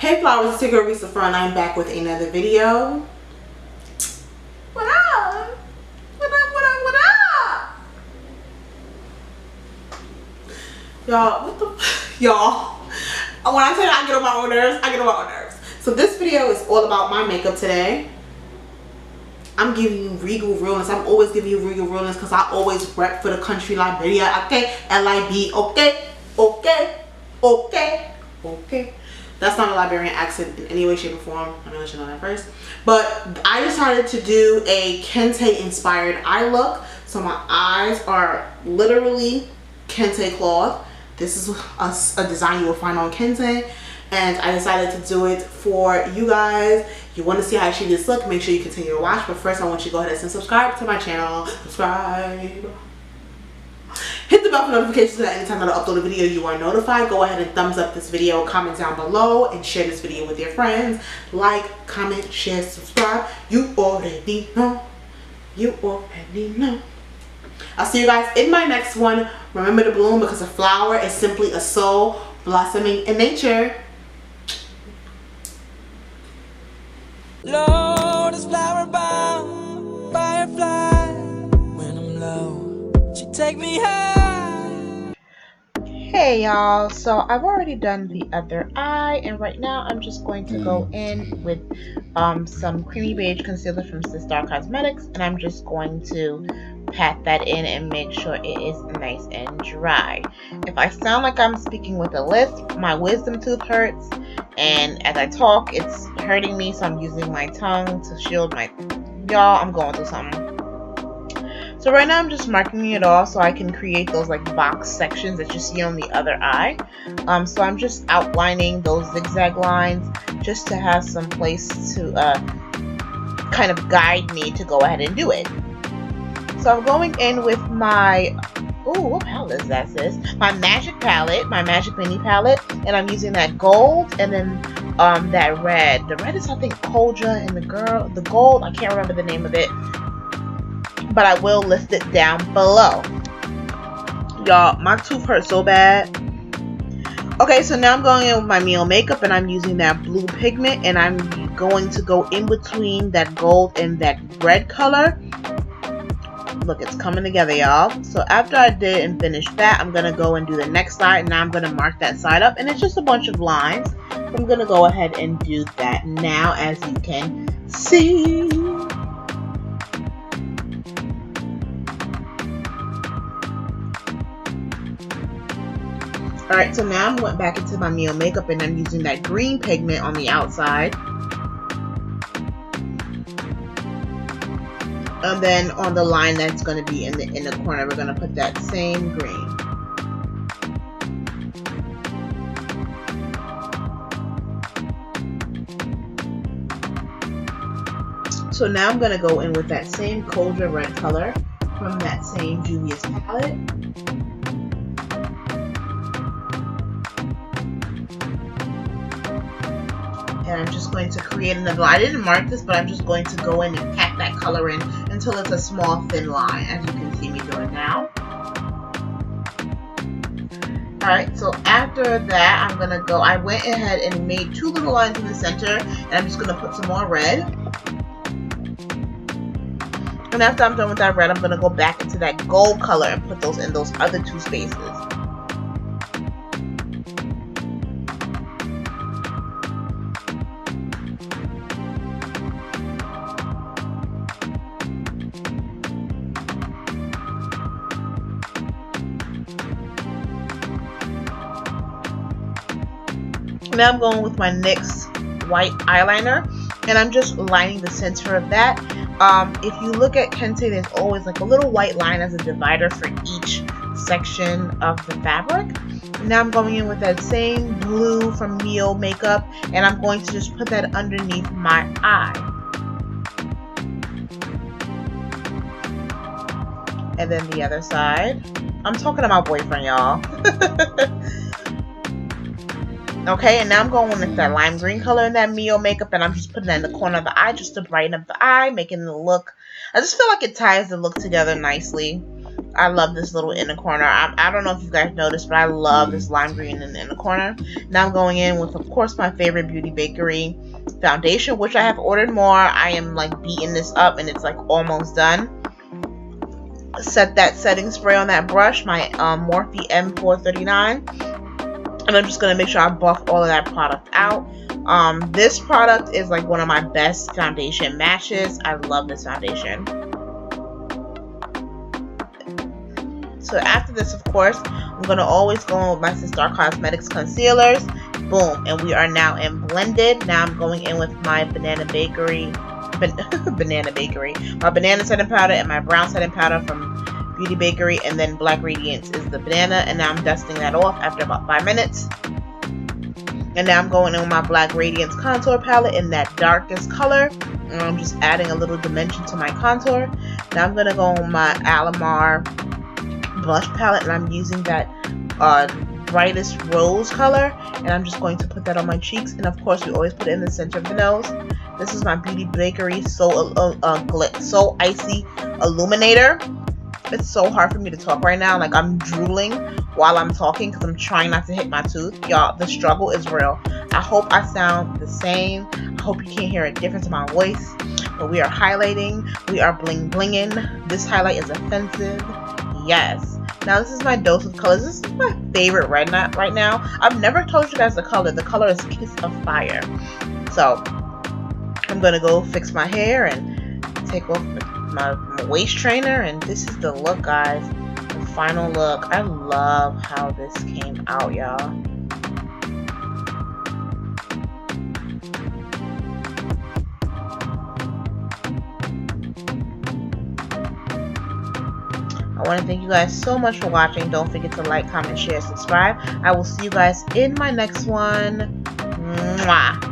Hey flowers, it's your girl Reese LaFleur and I'm back with another video. What up? What up, what up, what up? Y'all, what the y'all. When I tell you I get on my own nerves, I get on my own nerves. So this video is all about my makeup today. I'm giving you regal realness. I'm always giving you regal realness because I always rep for the country Liberia. Okay? L-I-B. Okay? Okay? Okay? Okay? That's not a Liberian accent in any way, shape, or form. I'm gonna let you know that first. But I decided to do a Kente inspired eye look. So my eyes are literally Kente cloth. This is a design you will find on Kente. And I decided to do it for you guys. You want to see how I achieve this look, make sure you continue to watch. But first, I want you to go ahead and subscribe to my channel. Subscribe. Hit the bell for notifications so that anytime that I upload a video, you are notified. Go ahead and thumbs up this video, comment down below, and share this video with your friends. Like, comment, share, subscribe. You already know. You already know. I'll see you guys in my next one. Remember to bloom because a flower is simply a soul blossoming in nature. Lord is flower bound, firefly. When I'm low, she take me high. Hey y'all, so I've already done the other eye, and right now I'm just going to go in with some creamy beige concealer from Sistar Cosmetics, and I'm just going to pat that in and make sure it is nice and dry. If I sound like I'm speaking with a lisp, my wisdom tooth hurts, and as I talk it's hurting me, so I'm using my tongue to shield my... Y'all, I'm going through something. So right now I'm just marking it off so I can create those like box sections that you see on the other eye. So I'm just outlining those zigzag lines just to have some place to kind of guide me to go ahead and do it. So I'm going in with my, ooh, what palette is that, sis? My Magic palette, my Magic Mini palette, and I'm using that gold and then that red. The red is I think Koja, and the gold, I can't remember the name of it, but I will list it down below. Y'all, my tooth hurts so bad. Okay, so now I'm going in with my Mio makeup and I'm using that blue pigment, and I'm going to go in between that gold and that red color. Look, it's coming together, y'all. So after I did and finished that, I'm gonna go and do the next side, and now I'm gonna mark that side up, and it's just a bunch of lines. So I'm gonna go ahead and do that now, as you can see. Alright, so now I went back into my Mio makeup and I'm using that green pigment on the outside. And then on the line that's going to be in the corner, we're going to put that same green. So now I'm going to go in with that same Koja red color from that same Juvia's palette. And I'm just going to create another line. I didn't mark this, but I'm just going to go in and pack that color in until it's a small thin line, as you can see me doing now. Alright, so after that, I'm going to go, I went ahead and made two little lines in the center, and I'm just going to put some more red. And after I'm done with that red, I'm going to go back into that gold color and put those in those other two spaces. Now I'm going with my NYX white eyeliner, and I'm just lining the center of that. If you look at Kente, there's always like a little white line as a divider for each section of the fabric. Now I'm going in with that same blue from Mio makeup, and I'm going to just put that underneath my eye. And then the other side. I'm talking to my boyfriend, y'all. Okay, and now I'm going with that lime green color in that Mio makeup, and I'm just putting that in the corner of the eye just to brighten up the eye, making the look. I just feel like it ties the look together nicely. I love this little inner corner. I don't know if you guys noticed, but I love this lime green in the inner corner. Now I'm going in with, of course, my favorite Beauty Bakerie foundation, which I have ordered more. I am like beating this up and it's like almost done. Set that setting spray on that brush, my Morphe M439. And I'm just going to make sure I buff all of that product out. This product is like one of my best foundation matches. I love this foundation. So after this, of course, I'm going to always go in with my Sistar Cosmetics concealers. Boom. And we are now in blended. Now I'm going in with my Banana Bakerie. My banana setting powder and my brown setting powder from Beauty Bakerie. And then Black Radiance is the banana. And now I'm dusting that off after about 5 minutes. And now I'm going in with my Black Radiance contour palette in that darkest color. And I'm just adding a little dimension to my contour. Now I'm going to go on my Alamar blush palette, and I'm using that brightest rose color, and I'm just going to put that on my cheeks. And of course, we always put it in the center of the nose. This is my Beauty Bakerie So Icy Illuminator. It's so hard for me to talk right now. Like, I'm drooling while I'm talking because I'm trying not to hit my tooth. Y'all, the struggle is real. I hope I sound the same. I hope you can't hear a difference in my voice. But we are highlighting. We are bling blinging. This highlight is offensive. Yes. Now this is my dose of colors. This is my favorite right now. I've never told you guys the color. The color is Kiss of Fire. So I'm gonna go fix my hair and take off my waist trainer, and this is the look, guys. The final look. I love how this came out, y'all. I want to thank you guys so much for watching. Don't forget to like, comment, share, subscribe. I will see you guys in my next one. Mwah.